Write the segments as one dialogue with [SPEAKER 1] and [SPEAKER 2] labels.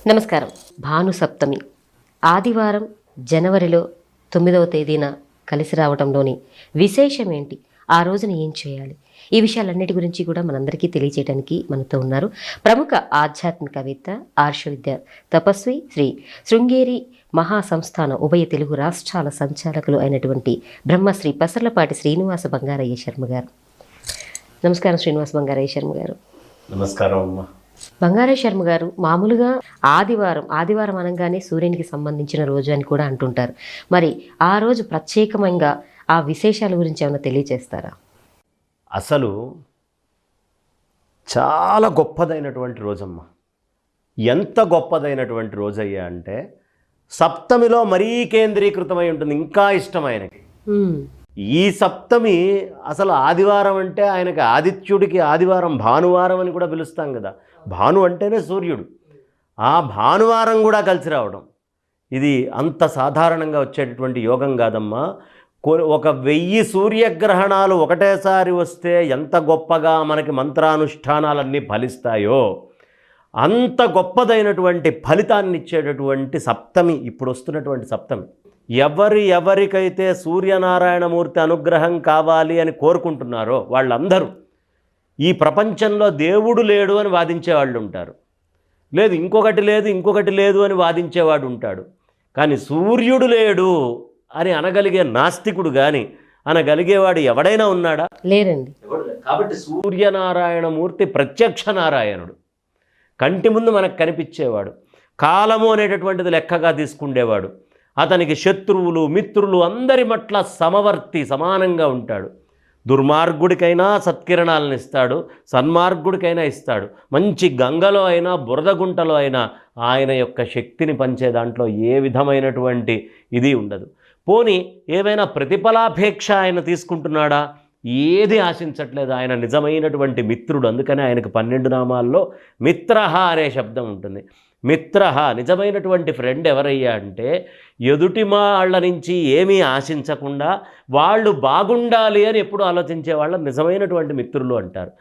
[SPEAKER 1] నమస్కారం. భాను సప్తమి ఆదివారం జనవరిలో 9వ తేదీన కలిసి రావడంలోని విశేషం ఏంటి, ఆ రోజున ఏం చేయాలి, ఈ విషయాలన్నిటి గురించి కూడా మనందరికీ తెలియజేయడానికి మనతో ఉన్నారు ప్రముఖ ఆధ్యాత్మికవేత్త, ఆర్షవిద్య తపస్వి, శ్రీ శృంగేరి మహాసంస్థాన ఉభయ తెలుగు రాష్ట్రాల సంచాలకులు అయినటువంటి బ్రహ్మశ్రీ పసర్లపాటి శ్రీనివాస బంగారయ్య శర్మ గారు. నమస్కారం శ్రీనివాస బంగారయ్య శర్మ గారు.
[SPEAKER 2] నమస్కారం అమ్మా.
[SPEAKER 1] బంగారయ్య శర్మ గారు, మామూలుగా ఆదివారం అనగానే సూర్యునికి సంబంధించిన రోజు అని కూడా అంటుంటారు. మరి ఆ రోజు ప్రత్యేకంగా ఆ విశేషాల గురించి ఏమైనా తెలియజేస్తారా?
[SPEAKER 2] అసలు చాలా గొప్పదైనటువంటి రోజమ్మా. ఎంత గొప్పదైనటువంటి రోజయ్యా అంటే సప్తమిలో మరీ కేంద్రీకృతమై ఉంటుంది, ఇంకా ఇష్టమైనకి. ఈ సప్తమి అసలు ఆదివారం అంటే ఆయనకి ఆదిత్యుడికి ఆదివారం భానువారం అని కూడా పిలుస్తాం కదా. భాను అంటేనే సూర్యుడు. ఆ భానువారం కూడా కలిసి రావడం ఇది అంత సాధారణంగా వచ్చేటటువంటి యోగం కాదమ్మా. 1000 సూర్యగ్రహణాలు ఒకటేసారి వస్తే ఎంత గొప్పగా మనకి మంత్రానుష్ఠానాలన్నీ ఫలిస్తాయో అంత గొప్పదైనటువంటి ఫలితాన్ని ఇచ్చేటటువంటి సప్తమి ఇప్పుడు వస్తున్నటువంటి సప్తమి. ఎవరికైతే సూర్యనారాయణమూర్తి అనుగ్రహం కావాలి అని కోరుకుంటున్నారో వాళ్ళందరూ ఈ ప్రపంచంలో దేవుడు లేడు అని వాదించేవాళ్ళు ఉంటారు, లేదు ఇంకొకటి లేదు అని వాదించేవాడు ఉంటాడు. కానీ సూర్యుడు లేడు అని అనగలిగే నాస్తికుడు కానీ అనగలిగేవాడు ఎవడైనా ఉన్నాడా?
[SPEAKER 1] లేరండి.
[SPEAKER 2] కాబట్టి సూర్యనారాయణమూర్తి ప్రత్యక్ష నారాయణుడు, కంటి ముందు మనకు కనిపించేవాడు, కాలము అనేటటువంటిది లెక్కగా తీసుకుండేవాడు. అతనికి శత్రువులు మిత్రులు అందరి పట్ల సమవర్తి, సమానంగా ఉంటాడు. దుర్మార్గుడికైనా సత్కిరణాలను ఇస్తాడు, సన్మార్గుడికైనా ఇస్తాడు. మంచి గంగలో అయినా బురద గుంటలో అయినా ఆయన యొక్క శక్తిని పంచే దాంట్లో ఏ విధమైనటువంటి ఇది ఉండదు. పోనీ ఏమైనా ప్రతిఫలాపేక్ష ఆయన తీసుకుంటున్నాడా? ఏది ఆశించట్లేదు. ఆయన నిజమైనటువంటి మిత్రుడు. అందుకనే ఆయనకు 12 నామాల్లో మిత్రహ అనే శబ్దం ఉంటుంది. మిత్రహ, నిజమైనటువంటి ఫ్రెండ్ ఎవరయ్యా అంటే ఎదుటి వాళ్ళ నుంచి ఏమీ ఆశించకుండా వాళ్ళు బాగుండాలి అని ఎప్పుడు ఆలోచించే వాళ్ళ నిజమైనటువంటి మిత్రులు అంటారు.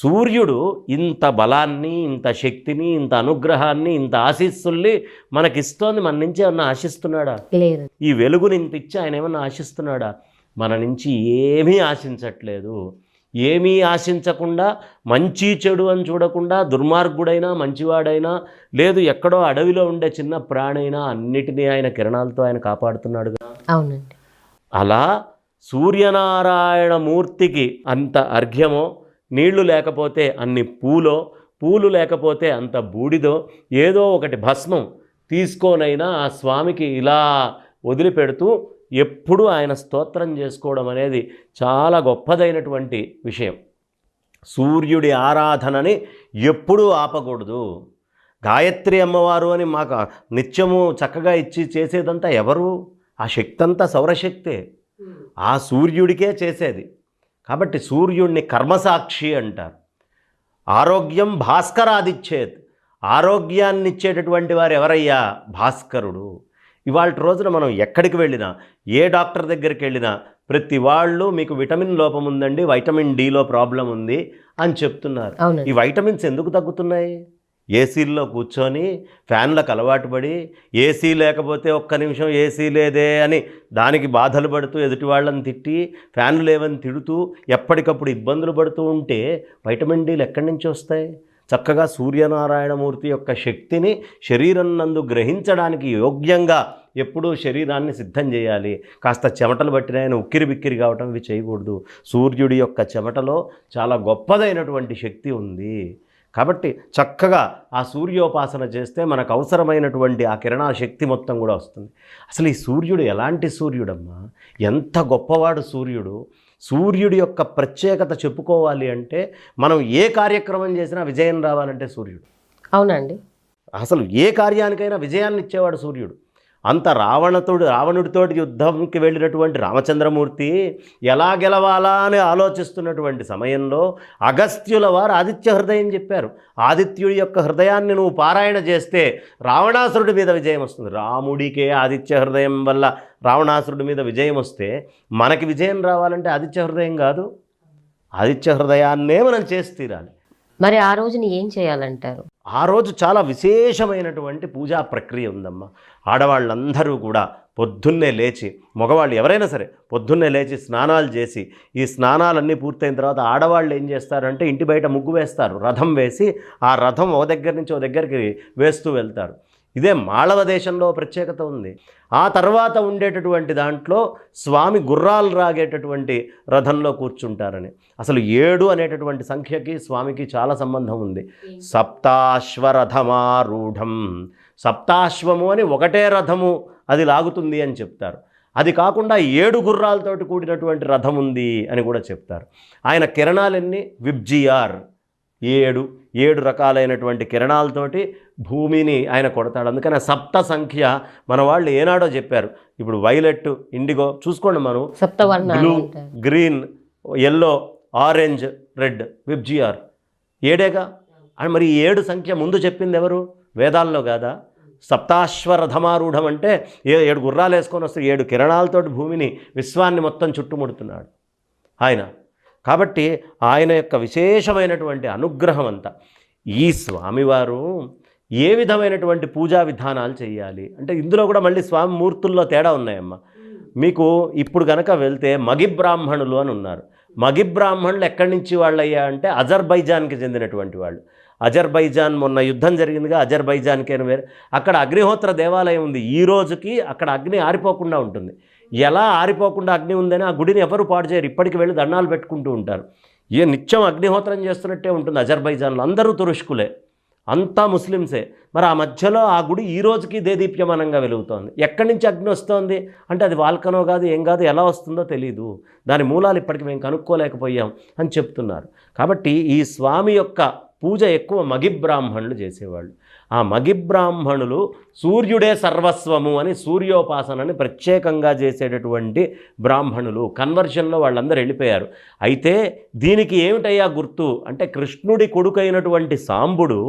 [SPEAKER 2] సూర్యుడు ఇంత బలాన్ని, ఇంత శక్తిని, ఇంత అనుగ్రహాన్ని, ఇంత ఆశీస్సుల్ని మనకిస్తోంది. మన నుంచి ఏమన్నా ఆశిస్తున్నాడా?
[SPEAKER 1] లేదు.
[SPEAKER 2] ఈ వెలుగుని ఇంత ఇచ్చి ఆయన ఏమన్నా ఆశిస్తున్నాడా? మన నుంచి ఏమీ ఆశించట్లేదు. ఏమీ ఆశించకుండా, మంచి చెడు అని చూడకుండా, దుర్మార్గుడైనా మంచివాడైనా, లేదు ఎక్కడో అడవిలో ఉండే చిన్న ప్రాణైనా అన్నిటినీ ఆయన కిరణాలతో ఆయన కాపాడుతున్నాడుగా.
[SPEAKER 1] అవునండి.
[SPEAKER 2] అలా సూర్యనారాయణమూర్తికి అంత అర్ఘ్యమో, నీళ్లు లేకపోతే అన్ని పూలు లేకపోతే అంత బూడిదో, ఏదో ఒకటి భస్మం తీసుకోనైనా ఆ స్వామికి ఇలా వదిలిపెడుతూ ఎప్పుడూ ఆయన స్తోత్రం చేసుకోవడం అనేది చాలా గొప్పదైనటువంటి విషయం. సూర్యుడి ఆరాధనని ఎప్పుడూ ఆపకూడదు. గాయత్రి అమ్మవారు అని మాకు నిత్యము చక్కగా ఇచ్చి చేసేదంతా ఎవరు? ఆ శక్తి అంతా సౌరశక్తే, ఆ సూర్యుడికే చేసేది. కాబట్టి సూర్యుడిని కర్మసాక్షి అంటారు. ఆరోగ్యం భాస్కరాదిచ్చేత్, ఆరోగ్యాన్ని ఇచ్చేటటువంటి వారు ఎవరయ్యా? భాస్కరుడు. ఇవాళ రోజున మనం ఎక్కడికి వెళ్ళినా, ఏ డాక్టర్ దగ్గరికి వెళ్ళినా ప్రతి వాళ్ళు మీకు విటమిన్ లోపం ఉందండి, వైటమిన్ డిలో ప్రాబ్లం ఉంది అని చెప్తున్నారు. ఈ వైటమిన్స్ ఎందుకు తగ్గుతున్నాయి? ఏసీల్లో కూర్చొని ఫ్యాన్లకు అలవాటు పడి, ఏసీ లేకపోతే ఒక్క నిమిషం ఏసీ లేదే అని దానికి బాధలు పడుతూ, ఎదుటి వాళ్ళని తిట్టి, ఫ్యాన్లు లేవని తిడుతూ ఎప్పటికప్పుడు ఇబ్బందులు పడుతూ ఉంటే వైటమిన్ డీలు ఎక్కడి నుంచి వస్తాయి? చక్కగా సూర్యనారాయణమూర్తి యొక్క శక్తిని శరీరం నందు గ్రహించడానికి యోగ్యంగా ఎప్పుడూ శరీరాన్ని సిద్ధం చేయాలి. కాస్త చెమటలు పట్టిన ఆయన ఉక్కిరి బిక్కిరి కావటం ఇవి చేయకూడదు. సూర్యుడి యొక్క చెమటలో చాలా గొప్పదైనటువంటి శక్తి ఉంది. కాబట్టి చక్కగా ఆ సూర్యోపాసన చేస్తే మనకు అవసరమైనటువంటి ఆ కిరణా శక్తి మొత్తం కూడా వస్తుంది. అసలు ఈ సూర్యుడు ఎలాంటి సూర్యుడమ్మా? ఎంత గొప్పవాడు సూర్యుడు! సూర్యుడి యొక్క ప్రత్యేకత చెప్పుకోవాలి అంటే మనం ఏ కార్యక్రమం చేసినా విజయం రావాలంటే సూర్యుడు.
[SPEAKER 1] అవునండి.
[SPEAKER 2] అసలు ఏ కార్యానికైనా విజయాన్ని ఇచ్చేవాడు సూర్యుడు. అంత రావణుడితోటి యుద్ధంకి వెళ్ళినటువంటి రామచంద్రమూర్తి ఎలా గెలవాలా అని ఆలోచిస్తున్నటువంటి సమయంలో అగస్త్యుల వారు ఆదిత్య హృదయం చెప్పారు. ఆదిత్యుడి యొక్క హృదయాన్ని నువ్వు పారాయణ చేస్తే రావణాసురుడి మీద విజయం వస్తుంది. రాముడికే ఆదిత్య హృదయం వల్ల రావణాసురుడి మీద విజయం వస్తే మనకి విజయం రావాలంటే ఆదిత్య హృదయం కాదు, ఆదిత్య హృదయాన్నే మనం చేసి తీరాలి.
[SPEAKER 1] మరి ఆ రోజుని ఏం చేయాలంటారు?
[SPEAKER 2] ఆ రోజు చాలా విశేషమైనటువంటి పూజా ప్రక్రియ ఉందమ్మా. ఆడవాళ్ళందరూ కూడా పొద్దున్నే లేచి, మగవాళ్ళు ఎవరైనా సరే పొద్దున్నే లేచి స్నానాలు చేసి, ఈ స్నానాలన్నీ పూర్తయిన తర్వాత ఆడవాళ్ళు ఏం చేస్తారంటే ఇంటి బయట ముగ్గు వేస్తారు, రథం వేసి ఆ రథం ఒక దగ్గర నుంచి ఒక దగ్గరికి వేస్తూ వెళ్తారు. ఇదే మాళవ దేశంలో ప్రత్యేకత ఉంది. ఆ తర్వాత ఉండేటటువంటి దాంట్లో స్వామి గుర్రాలు రాగేటటువంటి రథంలో కూర్చుంటారని. అసలు 7 అనేటటువంటి సంఖ్యకి స్వామికి చాలా సంబంధం ఉంది. సప్తాశ్వరథమారూఢం, సప్తాశ్వము అని ఒకటే రథము అది లాగుతుంది అని చెప్తారు. అది కాకుండా 7 గుర్రాలతోటి కూడినటువంటి రథం ఉంది అని కూడా చెప్తారు. ఆయన కిరణాలన్నీ విబ్జియార్, 7 రకాలైనటువంటి కిరణాలతోటి భూమిని ఆయన కొడతాడు. అందుకని సప్త సంఖ్య మన వాళ్ళు ఏనాడో చెప్పారు. ఇప్పుడు వైలెట్, ఇండిగో చూసుకోండి, మనం blue, green, yellow, orange, red, VIBGYOR 7గా. అని మరి 7 సంఖ్య ముందు చెప్పింది ఎవరు? వేదాల్లో కాదా? సప్తాశ్వరథమారూఢం అంటే 7 గుర్రాలు వేసుకొని వస్తే 7 కిరణాలతోటి భూమిని, విశ్వాన్ని మొత్తం చుట్టుముడుతున్నాడు ఆయన. కాబట్టి ఆయన యొక్క విశేషమైనటువంటి అనుగ్రహం అంతా. ఈ స్వామివారు ఏ విధమైనటువంటి పూజా విధానాలు చేయాలి అంటే ఇందులో కూడా మళ్ళీ స్వామి మూర్తుల్లో తేడా ఉన్నాయమ్మా. మీకు ఇప్పుడు కనుక వెళ్తే మగి బ్రాహ్మణులు అని ఉన్నారు. మగి బ్రాహ్మణులు ఎక్కడి నుంచి వాళ్ళయ్యా అంటే అజర్బైజాన్కి చెందినటువంటి వాళ్ళు. అజర్బైజాన్ మొన్న యుద్ధం జరిగిందిగా, అజర్బైజాన్కేను వేరే, అక్కడ అగ్నిహోత్ర దేవాలయం ఉంది. ఈ రోజుకి అక్కడ అగ్ని ఆరిపోకుండా ఉంటుంది. ఎలా ఆరిపోకుండా అగ్ని ఉందని ఆ గుడిని ఎవరు పాడు చేయరు. ఇప్పటికి వెళ్ళి దండాలు పెట్టుకుంటూ ఉంటారు. నిత్యం అగ్నిహోత్రం చేస్తున్నట్టే ఉంటుంది అజర్బైజాన్లో. అందరూ తురుష్కులే, అంతా ముస్లిమ్సే. మరి ఆ మధ్యలో ఆ గుడి ఈ రోజుకి దేదీప్యమానంగా వెలుగుతోంది. ఎక్కడి నుంచి అగ్ని వస్తోంది అంటే అది వాల్కనో కాదు, ఏం కాదు, ఎలా వస్తుందో తెలీదు. దాని మూలాలు ఇప్పటికి మేము కనుక్కోలేకపోయాం అని చెప్తున్నారు. కాబట్టి ఈ స్వామి యొక్క పూజ ఎక్కువ మగి బ్రాహ్మణులు చేసేవాళ్ళు. ఆ మగి బ్రాహ్మణులు సూర్యుడే సర్వస్వము అని సూర్యోపాసనని ప్రత్యేకంగా చేసేటటువంటి బ్రాహ్మణులు. కన్వర్షన్లో వాళ్ళందరూ వెళ్ళిపోయారు. అయితే దీనికి ఏమిటయ్యా గుర్తు అంటే కృష్ణుడి కొడుకైనటువంటి సాంబుడు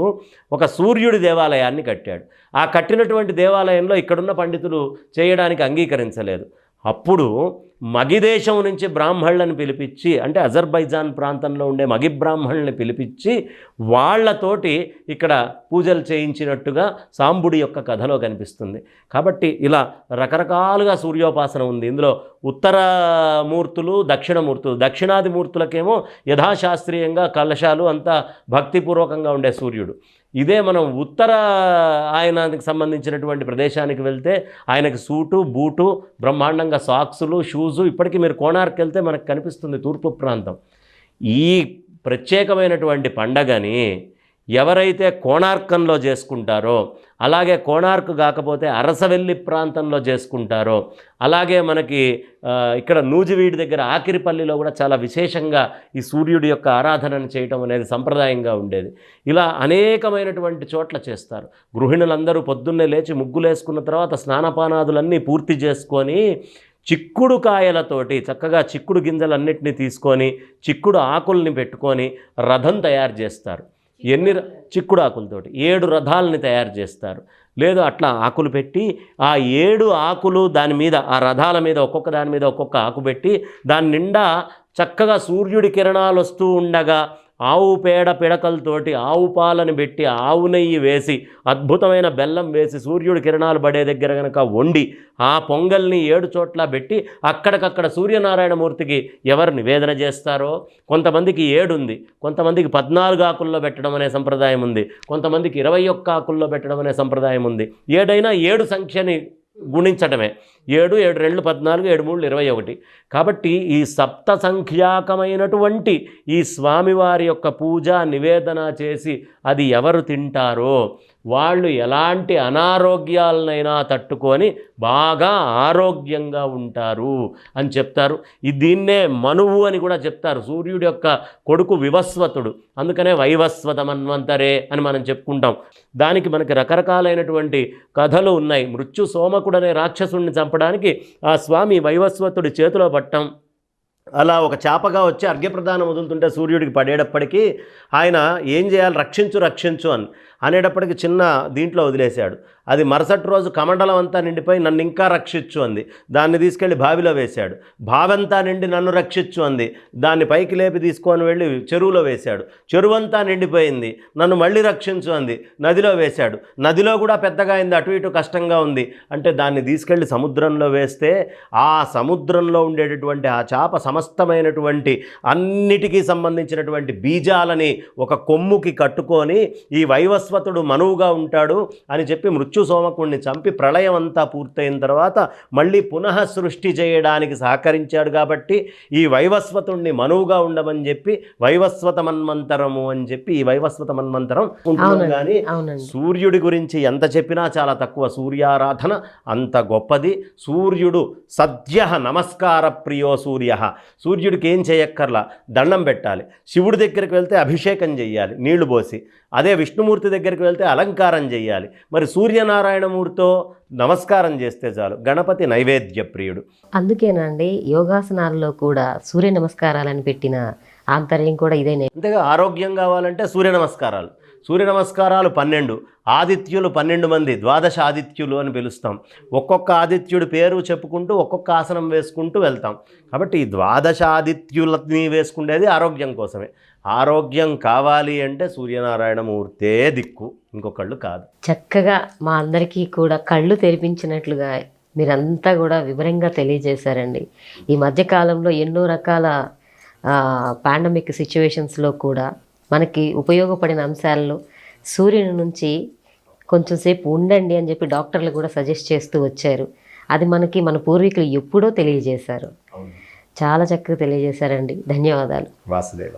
[SPEAKER 2] ఒక సూర్యుడి దేవాలయాన్ని కట్టాడు. ఆ కట్టినటువంటి దేవాలయంలో ఇక్కడున్న పండితులు చేయడానికి అంగీకరించలేదు. అప్పుడు మగి దేశం నుంచి బ్రాహ్మణులను పిలిపించి, అంటే అజర్బైజాన్ ప్రాంతంలో ఉండే మగి బ్రాహ్మణుల్ని పిలిపించి వాళ్లతోటి ఇక్కడ పూజలు చేయించినట్టుగా సాంబుడి యొక్క కథలో కనిపిస్తుంది. కాబట్టి ఇలా రకరకాలుగా సూర్యోపాసన ఉంది. ఇందులో ఉత్తర మూర్తులు, దక్షిణమూర్తులు. దక్షిణాది మూర్తులకేమో యథాశాస్త్రీయంగా కలశాలు అంతా భక్తిపూర్వకంగా ఉండే సూర్యుడు. ఇదే మనం ఉత్తర ఆయనకి సంబంధించినటువంటి ప్రదేశానికి వెళ్తే ఆయనకి సూటు, బూటు, బ్రహ్మాండంగా సాక్సులు, షూజు. ఇప్పటికీ మీరు కోణార్క్ వెళ్తే మనకు కనిపిస్తుంది తూర్పు ప్రాంతం. ఈ ప్రత్యేకమైనటువంటి పండగని ఎవరైతే కోణార్కంలో చేసుకుంటారో, అలాగే కోణార్క్ కాకపోతే అరసవెల్లి ప్రాంతంలో చేసుకుంటారో, అలాగే మనకి ఇక్కడ నూజివీడి దగ్గర ఆకిరిపల్లిలో కూడా చాలా విశేషంగా ఈ సూర్యుడి యొక్క ఆరాధనను చేయటం అనేది సంప్రదాయంగా ఉండేది. ఇలా అనేకమైనటువంటి చోట్ల చేస్తారు. గృహిణులందరూ పొద్దున్నే లేచి ముగ్గులు వేసుకున్న తర్వాత స్నానపానాదులన్నీ పూర్తి చేసుకొని చిక్కుడు కాయలతోటి చక్కగా చిక్కుడు గింజలన్నింటినీ తీసుకొని చిక్కుడు ఆకుల్ని పెట్టుకొని రథం తయారు చేస్తారు. చిక్కుడు ఆకులతోటి 7 రథాలని తయారు చేస్తారు. లేదు అట్లా ఆకులు పెట్టి ఆ 7 ఆకులు దాని మీద, ఆ రథాల మీద ఒక్కొక్క దాని మీద ఒక్కొక్క ఆకు పెట్టి దాని నిండా చక్కగా సూర్యుడి కిరణాలు వస్తూ ఉండగా ఆవు పేడ పిడకలతోటి ఆవు పాలను పెట్టి ఆవు నెయ్యి వేసి అద్భుతమైన బెల్లం వేసి సూర్యుడి కిరణాలు పడే దగ్గర కనుక వండి ఆ పొంగల్ని 7 చోట్ల పెట్టి అక్కడికక్కడ సూర్యనారాయణమూర్తికి ఎవరు నివేదన చేస్తారో, కొంతమందికి 7 ఉంది, కొంతమందికి 14 ఆకుల్లో పెట్టడం అనే సంప్రదాయం ఉంది, కొంతమందికి 21 ఆకుల్లో పెట్టడం అనే సంప్రదాయం ఉంది. ఏదైనా 7 సంఖ్యని గుణించటమే. 7, 7 2 14, 7 3 21. కాబట్టి ఈ సప్త సంఖ్యాకమైనటువంటి ఈ స్వామివారి యొక్క పూజ నివేదన చేసి అది ఎవరు తింటారో వాళ్ళు ఎలాంటి అనారోగ్యాలనైనా తట్టుకొని బాగా ఆరోగ్యంగా ఉంటారు అని చెప్తారు. దీన్నే మనువు అని కూడా చెప్తారు. సూర్యుడి యొక్క కొడుకు వివస్వతుడు, అందుకనే వైవస్వత మన్వంతరే అని మనం చెప్పుకుంటాం. దానికి మనకి రకరకాలైనటువంటి కథలు ఉన్నాయి. మృత్యు సోమకుడు అనే రాక్షసుడిని చంపడానికి ఆ స్వామి వైవస్వతుడి చేతిలో పట్టం, అలా ఒక చేపగా వచ్చి అర్ఘ్యప్రదానం వదులుతుంటే సూర్యుడికి పడేటప్పటికీ ఆయన ఏం చేయాలి, రక్షించు రక్షించు అనేటప్పటికి చిన్న దీంట్లో వదిలేశాడు. అది మరుసటి రోజు కమండలం అంతా నిండిపోయి నన్ను ఇంకా రక్షించు అంది. దాన్ని తీసుకెళ్ళి బావిలో వేశాడు. బావంతా నిండి నన్ను రక్షించు అంది. దాన్ని పైకి లేపి తీసుకొని వెళ్ళి చెరువులో వేశాడు. చెరువంతా నిండిపోయింది. నన్ను మళ్ళీ రక్షించు అంది. నదిలో వేశాడు. నదిలో కూడా పెద్దగా అయింది, అటు ఇటు కష్టంగా ఉంది. అంటే దాన్ని తీసుకెళ్ళి సముద్రంలో వేస్తే ఆ సముద్రంలో ఉండేటటువంటి ఆ చేప సమస్తమైనటువంటి అన్నిటికీ సంబంధించినటువంటి బీజాలని ఒక కొమ్ముకి కట్టుకొని ఈ వైవస్వతుడు మనువుగా ఉంటాడు అని చెప్పి మృత్యు సోమకుణ్ణి చంపి ప్రళయం అంతా పూర్తయిన తర్వాత మళ్ళీ పునః సృష్టి చేయడానికి సహకరించాడు. కాబట్టి ఈ వైవస్వతుణ్ణి మనువుగా ఉండమని చెప్పి వైవస్వత మన్వంతరము అని చెప్పి ఈ వైవస్వత మన్వంతరం ఉంటుంది. కానీ సూర్యుడి గురించి ఎంత చెప్పినా చాలా తక్కువ. సూర్యారాధన అంత గొప్పది. సూర్యుడు సద్య నమస్కార ప్రియో సూర్య. సూర్యుడికి ఏం చేయక్కర్లా, దండం పెట్టాలి. శివుడి దగ్గరికి వెళ్తే అభిషేకం చెయ్యాలి నీళ్లు పోసి. అదే విష్ణుమూర్తి దగ్గరికి వెళ్తే అలంకారం చెయ్యాలి. మరి సూర్యనారాయణమూర్తితో నమస్కారం చేస్తే చాలు. గణపతి నైవేద్య ప్రియుడు.
[SPEAKER 1] అందుకేనండి యోగాసనాల్లో కూడా సూర్య నమస్కారాలని పెట్టిన ఆంతర్యం కూడా ఇదేనే.
[SPEAKER 2] అంతేగా ఆరోగ్యం కావాలంటే సూర్య నమస్కారాలు. సూర్య నమస్కారాలు 12, ఆదిత్యులు 12 మంది, ద్వాదశ ఆదిత్యులు అని పిలుస్తాం. ఒక్కొక్క ఆదిత్యుడి పేరు చెప్పుకుంటూ ఒక్కొక్క ఆసనం వేసుకుంటూ వెళ్తాం. కాబట్టి ఈ ద్వాదశ ఆదిత్యులని వేసుకునేది ఆరోగ్యం కోసమే. ఆరోగ్యం కావాలి అంటే సూర్యనారాయణమూర్తే దిక్కు, ఇంకొకళ్ళు కాదు.
[SPEAKER 1] చక్కగా మా అందరికీ కూడా కళ్ళు తెరిపించినట్లుగా మీరంతా కూడా వివరంగా తెలియజేశారండి. ఈ మధ్యకాలంలో ఎన్నో రకాల పాండమిక్ సిచ్యువేషన్స్లో కూడా మనకి ఉపయోగపడిన అంశాలను సూర్యుని నుంచి కొంచెం సేపు ఉండండి అని చెప్పి డాక్టర్లు కూడా సజెస్ట్ చేస్తూ వచ్చారు. అది మనకి మన పూర్వీకులు ఎప్పుడో తెలియజేశారు. చాలా చక్కగా తెలియజేశారండి. ధన్యవాదాలు.
[SPEAKER 2] వాసుదేవ.